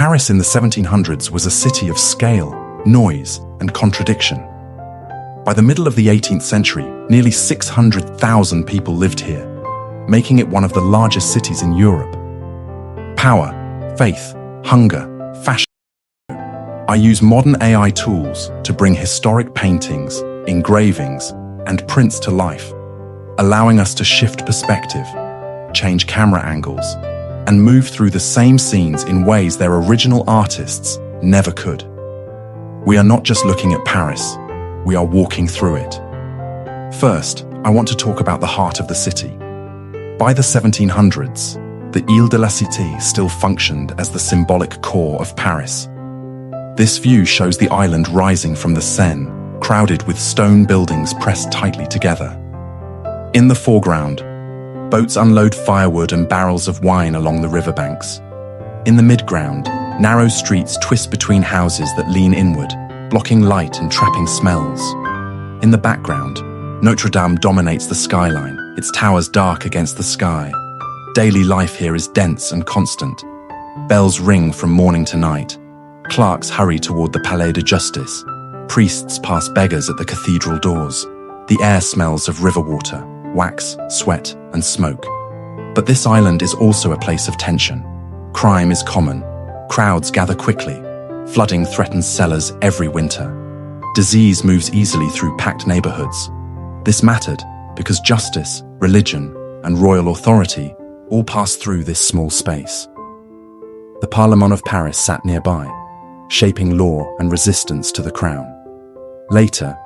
Paris in the 1700s was a city of scale, noise, and contradiction. By the middle of the 18th century, nearly 600,000 people lived here, making it one of the largest cities in Europe. Power, faith, hunger, fashion. I use modern AI tools to bring historic paintings, engravings, and prints to life, allowing us to shift perspective, change camera angles, and move through the same scenes in ways their original artists never could. We are not just looking at Paris, we are walking through it. First, I want to talk about the heart of the city. By the 1700s, the Ile de la Cité still functioned as the symbolic core of Paris. This view shows the island rising from the Seine, crowded with stone buildings pressed tightly together. In the foreground, boats unload firewood and barrels of wine along the riverbanks. In the midground, narrow streets twist between houses that lean inward, blocking light and trapping smells. In the background, Notre Dame dominates the skyline, its towers dark against the sky. Daily life here is dense and constant. Bells ring from morning to night. Clerks hurry toward the Palais de Justice. Priests pass beggars at the cathedral doors. The air smells of river water, wax, sweat, and smoke. But this island is also a place of tension. Crime is common. Crowds gather quickly. Flooding threatens cellars every winter. Disease moves easily through packed neighborhoods. This mattered because justice, religion, and royal authority all pass through this small space. The Parlement of Paris sat nearby, shaping law and resistance to the crown. Later,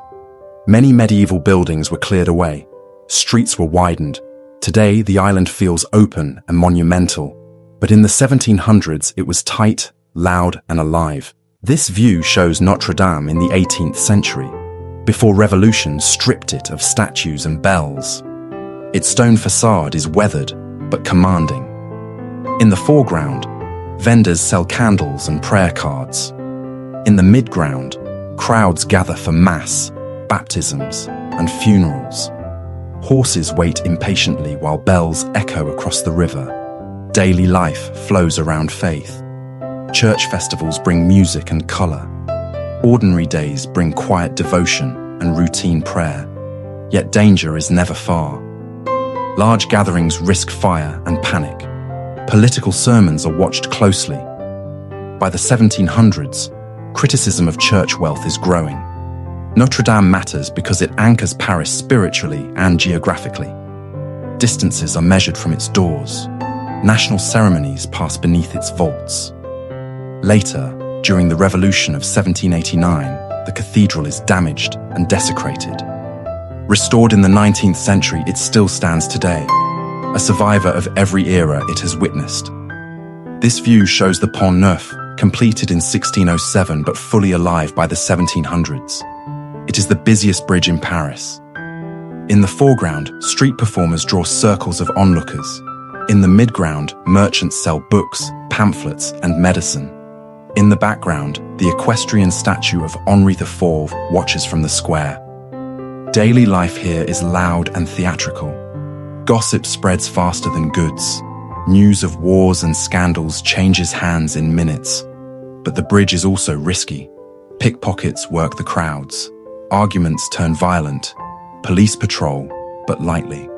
many medieval buildings were cleared away. Streets were widened. Today, the island feels open and monumental, but in the 1700s, it was tight, loud, and alive. This view shows Notre Dame in the 18th century, before revolution stripped it of statues and bells. Its stone facade is weathered, but commanding. In the foreground, vendors sell candles and prayer cards. In the midground, crowds gather for mass, baptisms, and funerals. Horses wait impatiently while bells echo across the river. Daily life flows around faith. Church festivals bring music and color. Ordinary days bring quiet devotion and routine prayer. Yet danger is never far. Large gatherings risk fire and panic. Political sermons are watched closely. By the 1700s, criticism of church wealth is growing. Notre Dame matters because it anchors Paris spiritually and geographically. Distances are measured from its doors. National ceremonies pass beneath its vaults. Later, during the Revolution of 1789, the cathedral is damaged and desecrated. Restored in the 19th century, it still stands today, a survivor of every era it has witnessed. This view shows the Pont Neuf, completed in 1607 but fully alive by the 1700s. It is the busiest bridge in Paris. In the foreground, street performers draw circles of onlookers. In the midground, merchants sell books, pamphlets, and medicine. In the background, the equestrian statue of Henri IV watches from the square. Daily life here is loud and theatrical. Gossip spreads faster than goods. News of wars and scandals changes hands in minutes. But the bridge is also risky. Pickpockets work the crowds. Arguments turn violent. Police patrol, but lightly.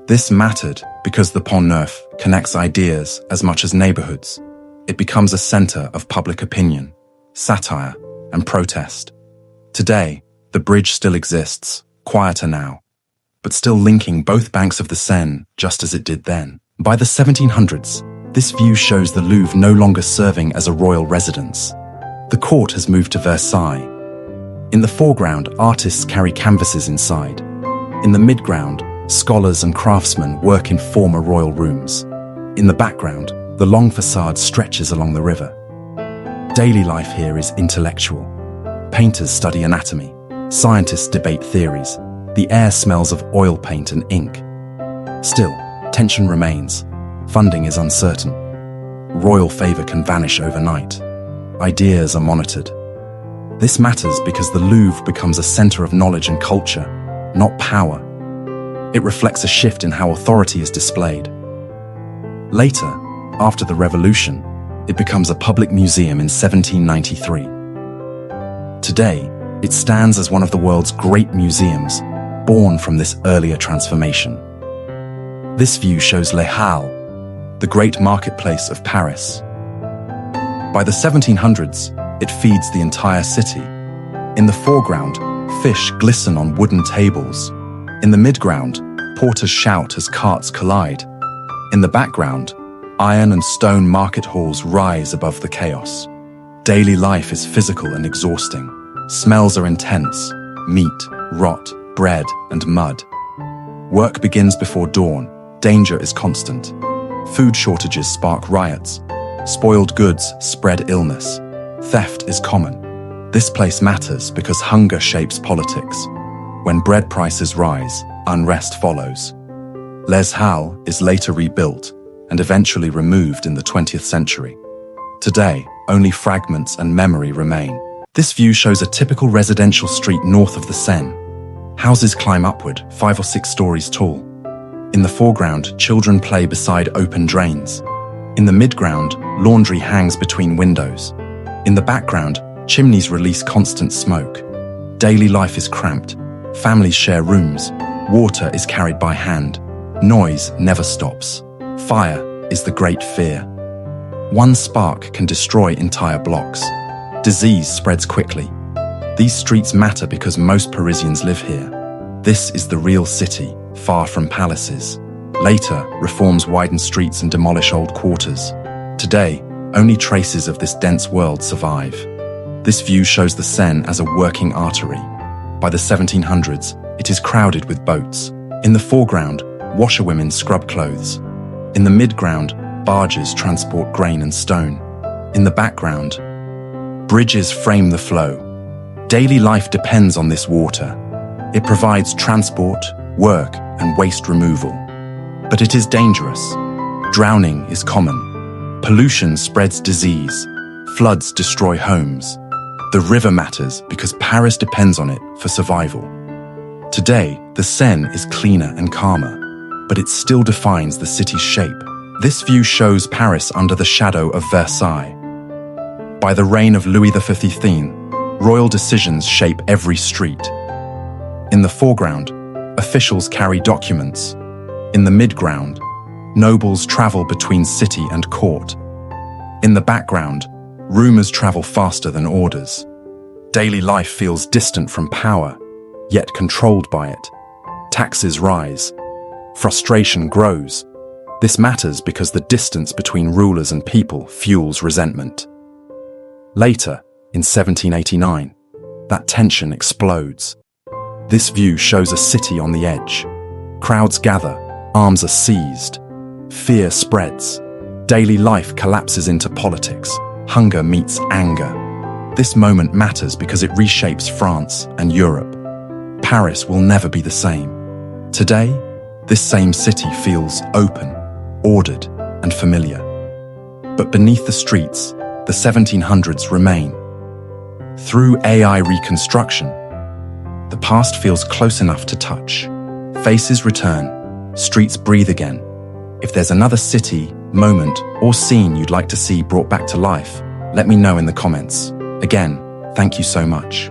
This mattered because the Pont Neuf connects ideas as much as neighborhoods. It becomes a center of public opinion, satire, and protest. Today, the bridge still exists, quieter now, but still linking both banks of the Seine just as it did then. By the 1700s, this view shows the Louvre no longer serving as a royal residence. The court has moved to Versailles. In the foreground, artists carry canvases inside. In the midground, scholars and craftsmen work in former royal rooms. In the background, the long facade stretches along the river. Daily life here is intellectual. Painters study anatomy. Scientists debate theories. The air smells of oil paint and ink. Still, tension remains. Funding is uncertain. Royal favor can vanish overnight. Ideas are monitored. This matters because the Louvre becomes a center of knowledge and culture, not power. It reflects a shift in how authority is displayed. Later, after the revolution, it becomes a public museum in 1793. Today, it stands as one of the world's great museums, born from this earlier transformation. This view shows Les Halles, the great marketplace of Paris. By the 1700s, it feeds the entire city. In the foreground, fish glisten on wooden tables. In the midground, porters shout as carts collide. In the background, iron and stone market halls rise above the chaos. Daily life is physical and exhausting. Smells are intense: meat, rot, bread, and mud. Work begins before dawn. Danger is constant. Food shortages spark riots. Spoiled goods spread illness. Theft is common. This place matters because hunger shapes politics. When bread prices rise, unrest follows. Les Halles is later rebuilt and eventually removed in the 20th century. Today, only fragments and memory remain. This view shows a typical residential street north of the Seine. Houses climb upward, 5 or 6 stories tall. In the foreground, children play beside open drains. In the midground, laundry hangs between windows. In the background, chimneys release constant smoke. Daily life is cramped. Families share rooms. Water is carried by hand. Noise never stops. Fire is the great fear. One spark can destroy entire blocks. Disease spreads quickly. These streets matter because most Parisians live here. This is the real city, far from palaces. Later, reforms widen streets and demolish old quarters. Today, only traces of this dense world survive. This view shows the Seine as a working artery. By the 1700s, it is crowded with boats. In the foreground, washerwomen scrub clothes. In the midground, barges transport grain and stone. In the background, bridges frame the flow. Daily life depends on this water. It provides transport, work, and waste removal. But it is dangerous. Drowning is common. Pollution spreads disease. Floods destroy homes. The river matters because Paris depends on it for survival. Today, the Seine is cleaner and calmer, but it still defines the city's shape. This view shows Paris under the shadow of Versailles. By the reign of Louis XV, royal decisions shape every street. In the foreground, officials carry documents. In the midground, nobles travel between city and court. In the background, rumors travel faster than orders. Daily life feels distant from power, yet controlled by it. Taxes rise. Frustration grows. This matters because the distance between rulers and people fuels resentment. Later, in 1789, that tension explodes. This view shows a city on the edge. Crowds gather, arms are seized. Fear spreads. Daily life collapses into politics. Hunger meets anger. This moment matters because it reshapes France and Europe. Paris will never be the same. Today, this same city feels open, ordered, and familiar. But beneath the streets, the 1700s remain. Through AI reconstruction, the past feels close enough to touch. Faces return, streets breathe again. If there's another city, moment, or scene you'd like to see brought back to life, let me know in the comments. Again, thank you so much.